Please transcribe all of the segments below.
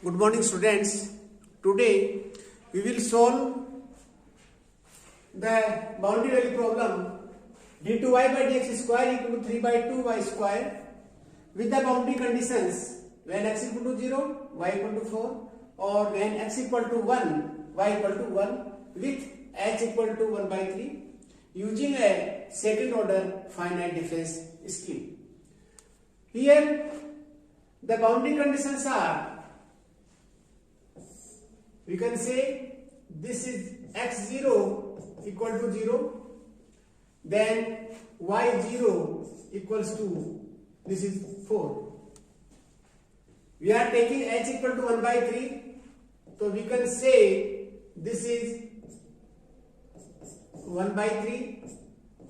Good morning, students. Today we will solve the boundary value problem d2y by dx square equal to 3 by 2y square with the boundary conditions when x equal to 0, y equal to 4, or when x equal to 1, y equal to 1 with h equal to 1 by 3 using a second order finite difference scheme. Here the boundary conditions are, we can say this is x0 equal to 0, then y0 equals to, this is 4. We are taking h equal to 1 by 3, so we can say this is 1 by 3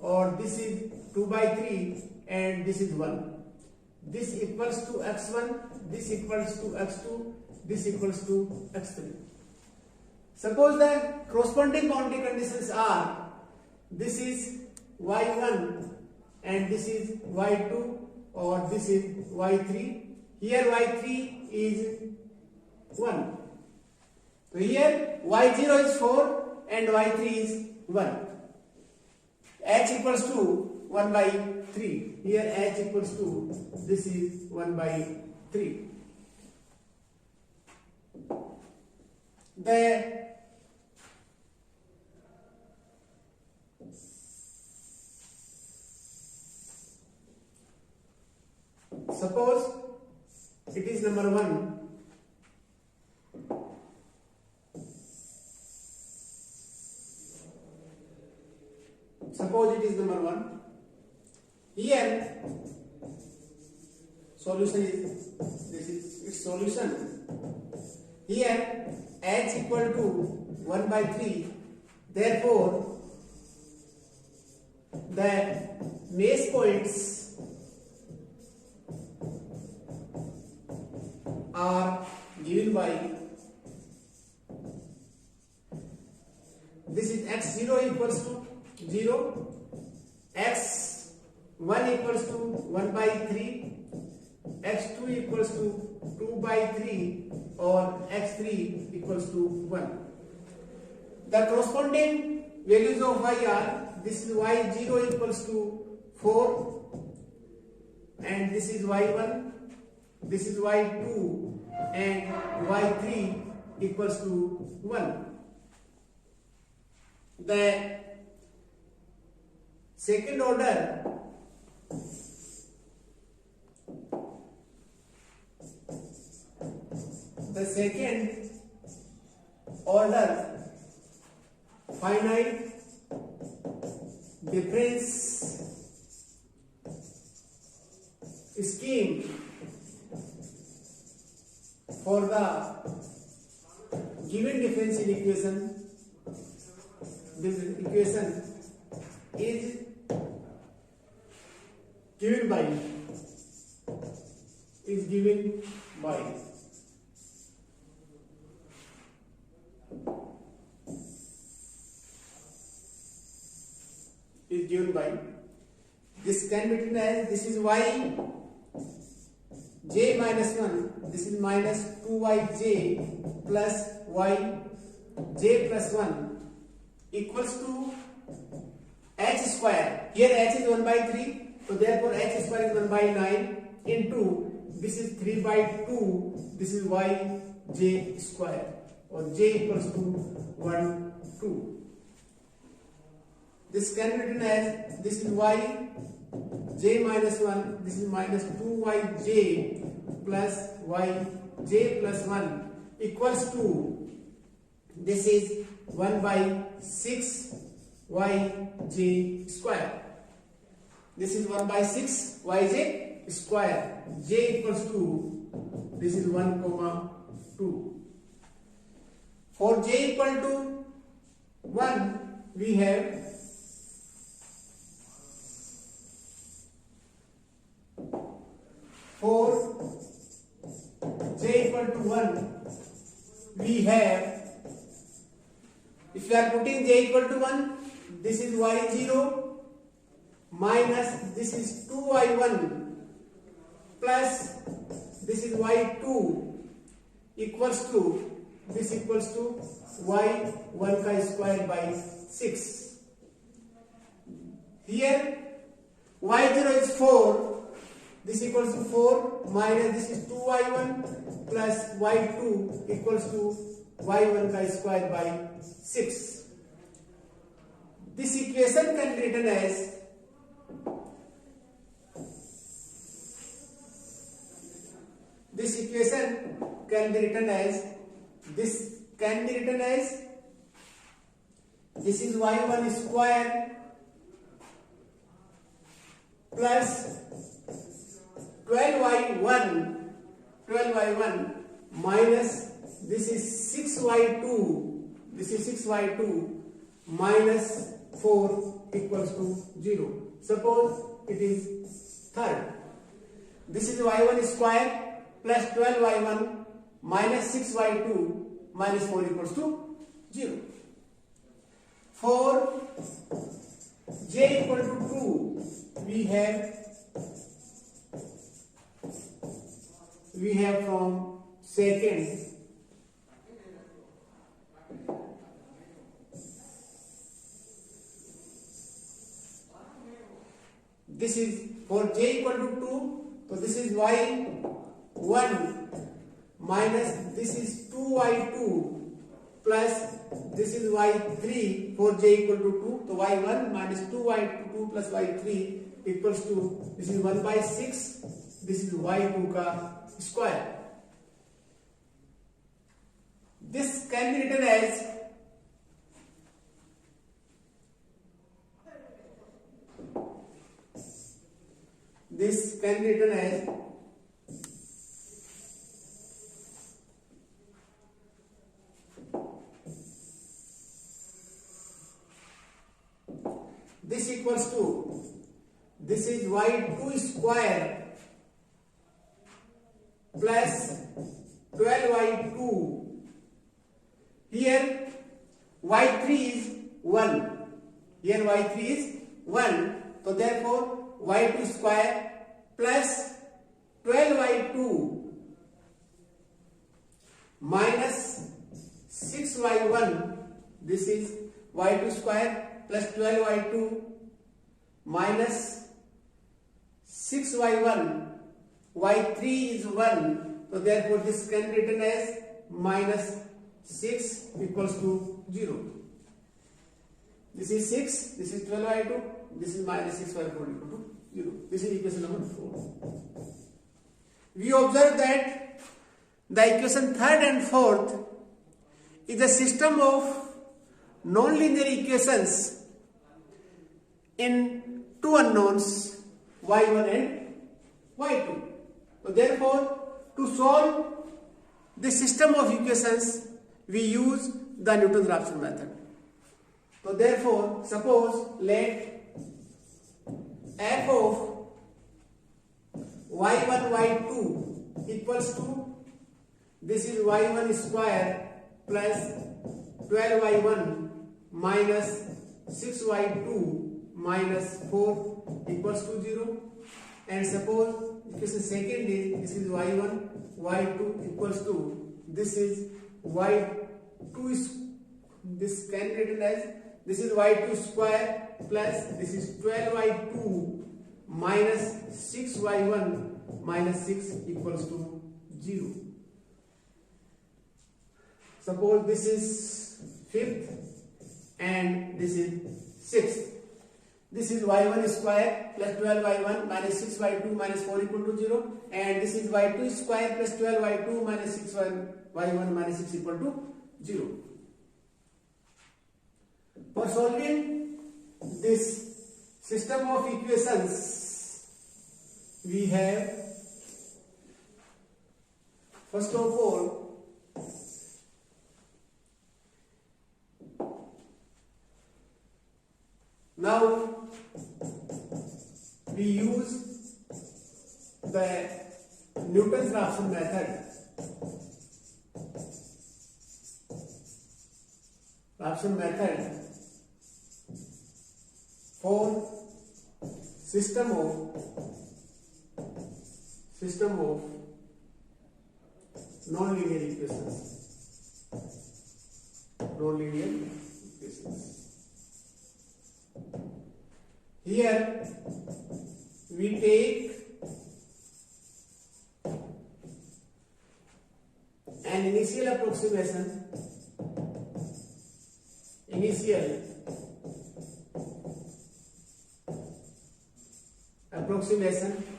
or this is 2 by 3 and this is 1. This equals to x1, this equals to x2, this equals to x3. Suppose the corresponding boundary conditions are, this is y1 and this is y2 or this is y3. Here y3 is 1. So here y0 is 4 and y3 is 1. H equals to 1 by 3. Here h equals to, this is 1 by 3. Suppose it is number 1. Suppose it is number 1. Here solution is, this is its solution. Here h equal to 1 by 3. Therefore the mesh points are given by, this is x0 equals to 0, x1 equals to 1 by 3, x2 equals to 2 by 3 or x3 equals to 1. The corresponding values of y are, this is y0 equals to 4 and this is y1, this is y2 and y3 equals to 1. The second order finite difference scheme for the given differential equation, this equation is given by is given by this can be written as, this is y j minus 1, this is minus 2yj plus y j plus 1 equals to h square. Here h is 1 by 3, so therefore h square is 1 by 9 into, this is 3 by 2, this is y j square, or j equals to 1, 2. This can be written as, this is y j minus 1, this is minus 2yj plus y j plus 1 equals to, this is 1 by 6 yj square. This is 1 by 6 yj square. J equals to, this is 1 comma 2. For j equal to 1, we have j equal to 1, we have, if we are putting j equal to 1, this is y0 minus this is 2y1 plus this is y2 equals to this equals to y1 का square by 6. Here y0 is 4. This equals to 4 minus this is 2y1 plus y2 equals to y1 का square by 6. This equation can be written as this is y1 square plus 12y1 minus this is 6y2 minus 4 equals to 0. Suppose it is third. This is y1 square plus 12y1 minus 6y2 minus 4 equals to 0. For j equal to 2, we have from second this is for j equal to 2, so this is y1 minus this is 2y2 plus this is y3 for j equal to 2, so y1 minus 2y2 plus y3 equals to this is 1 by 6, this is y2 का square. This can be written as this equals to this is y2 square plus 12y2. Here y3 is 1. Here y3 is 1. So therefore y2 square plus 12y2 minus 6y1. This is y2 square plus 12y2 minus 6y1. y3 is 1. So therefore this can be written as minus 6 equals to 0. This is 6, this is 12y2, this is minus 6y4 equal to 0. This is equation number 4. We observe that the equation third and fourth is a system of non-linear equations in two unknowns y1 and y2. So therefore, to solve this system of equations, we use the Newton-Raphson method. So therefore, suppose let f of y1 y2 equals to this is y1 square plus 12y1 minus 6y2 minus 4 equals to 0. And suppose equation second is this is y1 y2 equals to this is y2 is this can be written as this is y2 square plus this is 12y2 minus 6y1 minus 6 equals to 0. Suppose this is fifth and this is sixth. This is y1 square plus 12y1 minus 6y2 minus 4 equal to 0, and this is y2 square plus 12y2 minus 6y1 minus 6 equal to 0. For solving this system of equations, we have first of all now we use the Newton-Raphson method. Raphson method for system of non-linear equations. Non-linear equations. Here we take an initial approximation.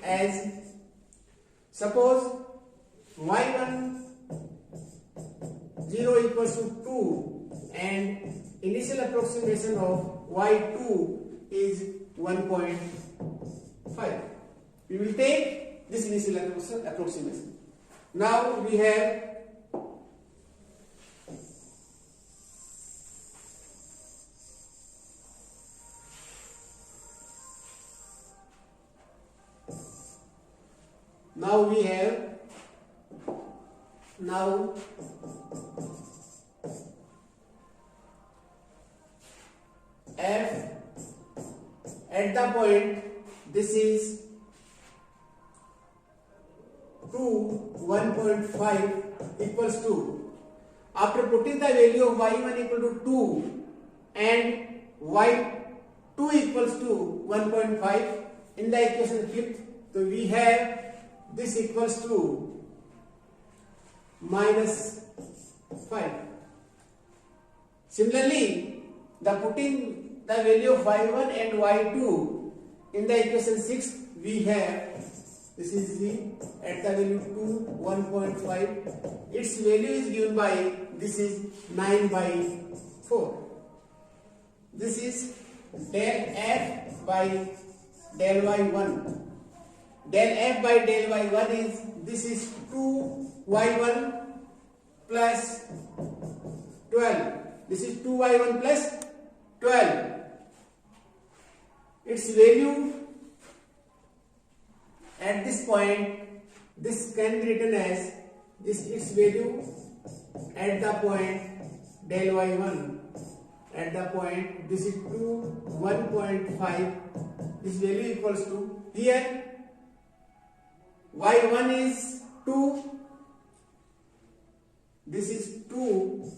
As suppose y1 0 equals to 2 and initial approximation of y2 is 1.5. We will take this initial approximation. Now we have f at the point this is 1.5 equals to, after putting the value of y1 equal to 2 and y2 equals to 1.5 in the equation fifth, so we have this equals to -5. Similarly, the putting the value of y1 and y2 in the equation 6, we have this is the at the value 2 1.5. Its value is given by this is 9/4. This is del f by del y1. Del f by del y1 is this is 2y1 plus 12. This is 2y1 plus 12. Its value at this point, this can be written as this its value at the point del y1. At the point this is 1.5. This value equals to, here y1 is 2. This is 2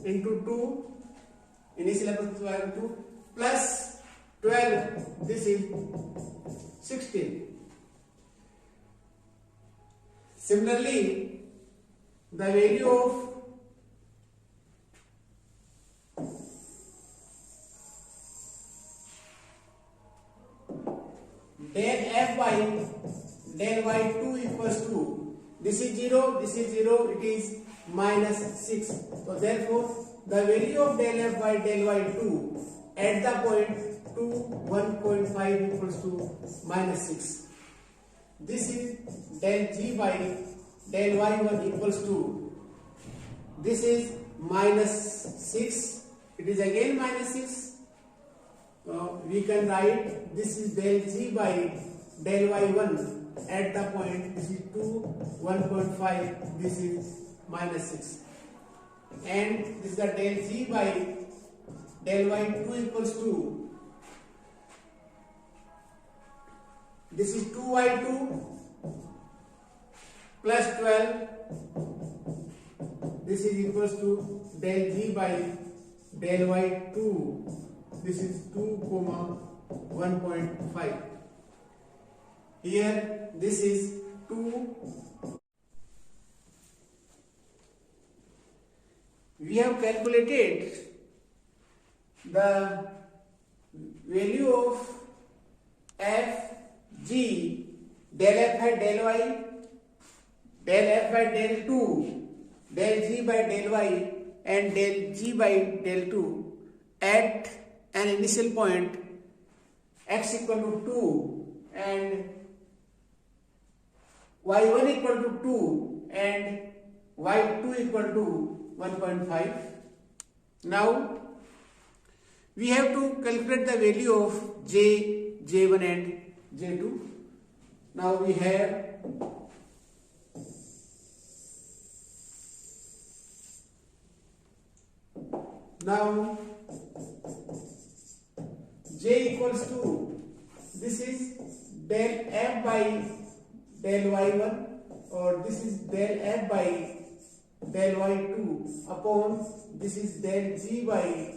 into 2 initial approximation 2 plus 12. This is 16. Similarly, the value of del f by del y2 equals to, this is 0, it is -6. So therefore, the value of del f by del y2 at the point 1.5 equals to -6. This is del g by del y1 equals to, this is -6, it is again -6. We can write this is del g by del y1 at the point this is 1.5, this is -6, and this is the del g by del y2 equals to, this is 2y2 plus 12, this is equals to del g by del y2, this is 2, 1.5. Here this is 2. We have calculated the value of f g del f by del y, del f by del 2, del g by del y and del g by del 2 at an initial point x equal to 2 and y1 equal to 2 and y2 equal to 1.5. Now we have to calculate the value of j, j1 and j2. Now we have j equals to, this is del f by del y1 और this is del f by del y2 upon this is del g by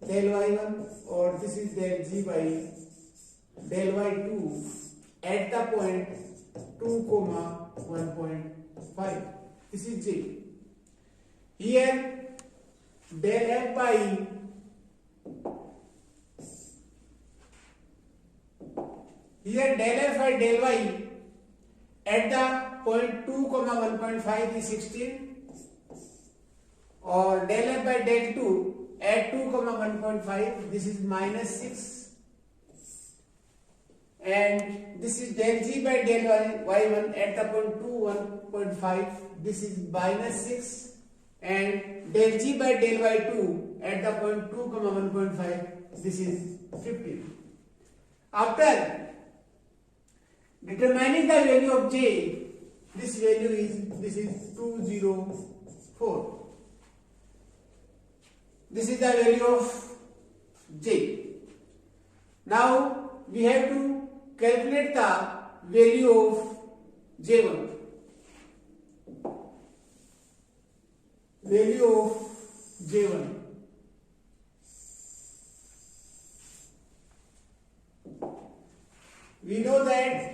del y1 और this is del g by del y2 at the point 2, 1.5. This is J. Here del f by del y at the point 2, 1.5 is 16 और del f by del 2 at 2, 1.5 this is minus 6 and this is del g by del y1 at the point 2, 1.5 this is minus 6 and del g by del y2 at the point 2, 1.5 this is 15. After determining the value of j, this is 204. This is the value of j. Now we have to calculate the value of j1. Value of j1. We know that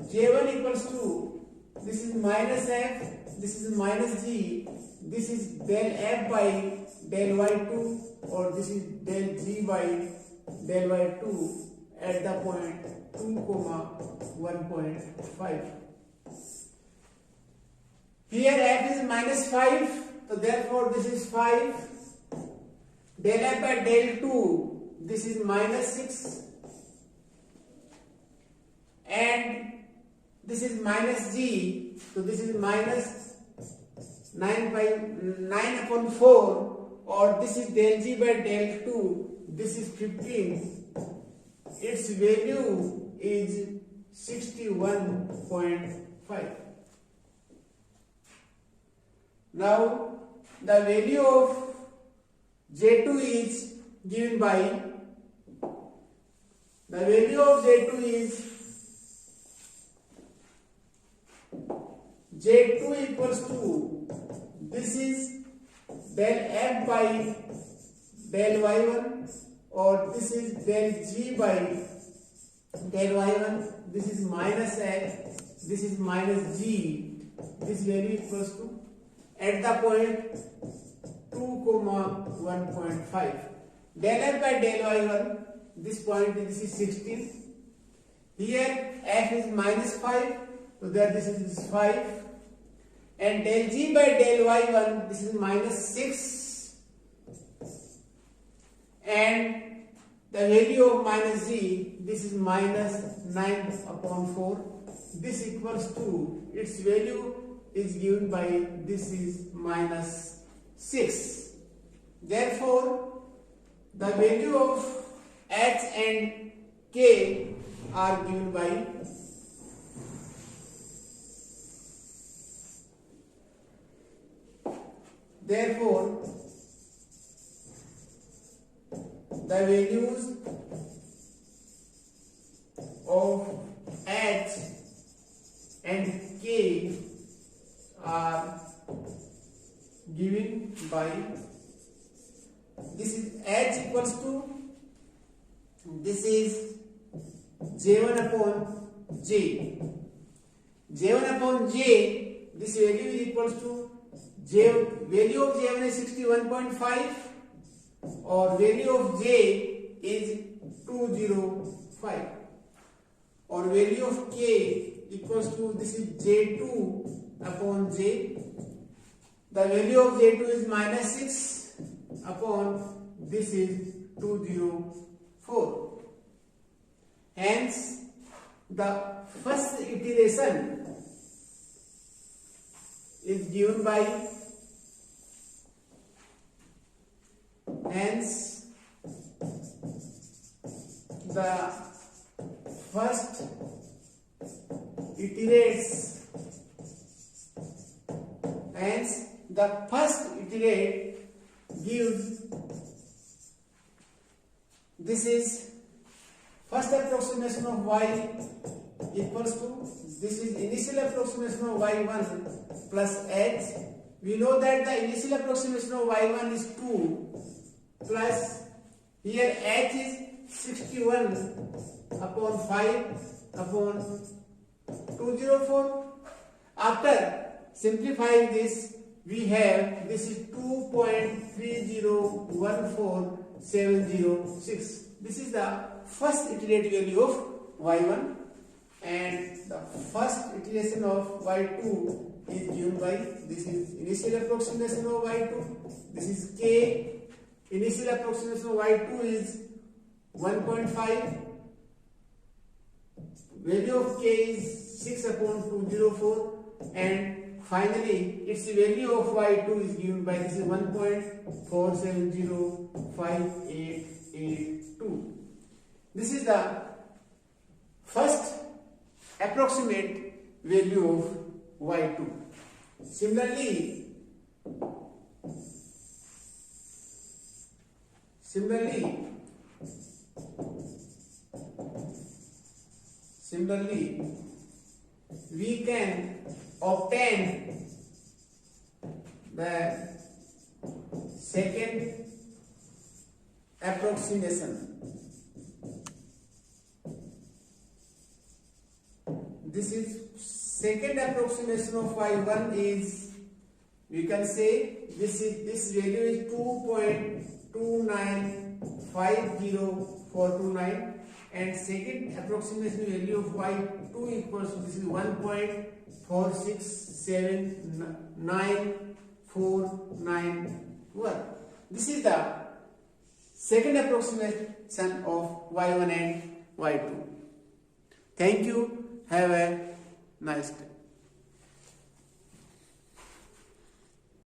j1 equals to, this is minus f, this is minus g, this is del f by del y2 or this is del g by del y2 at the point 2, 1.5. Here f is minus 5, so therefore this is 5. Del f by del 2, this is minus 6. And this is minus g, so this is minus 9 upon 4 or this is del g by del 2, this is 15. Its value is 61.5. Now the value of j2 is given by, the value of j2 is j2 equals to, this is del f by del y1 or this is del g by del y1, this is minus f, this is minus g, this value equals to at the point 2, 1.5. Del f by del y1, this point this is 16. Here f is minus 5, so that this is 5. And del g by del y1, this is minus 6. And the value of minus g, this is minus 9 upon 4. This equals to, its value is given by, this is minus 6. Therefore, the value of h and k are given by therefore the values of h and k are given by, this is h equals to, this is j1 upon j. j1 upon j, this value is equals to value of j1 is 61.5 or value of j is 205 or value of k equals to, this is j2 upon j. The value of j2 is minus 6 upon, this is 204. Hence, the first iteration is given by, hence the first iterates, hence the first iterate gives, this is first approximation of y equals to this is initial approximation of y1 plus h. We know that the initial approximation of y1 is 2 plus here h is 61 upon 5 upon 204. After simplifying this, we have this is 2.3014706. This is the first iterative value of y1, and the first iteration of y2 is given by, this is initial approximation of y2, this is k. Initial approximation of y2 is 1.5, value of k is 6 upon 204, and finally its value of y2 is given by, this is 1.47058882. This is the first approximate value of y2. Similarly, we can obtain the second approximation. This is second approximation of y1 is, we can say this value is 2.2950429, and second approximation value of y2 equals to, this is 1.46799491. This is the second approximation of y1 and y2. Thank you. Have a nice day.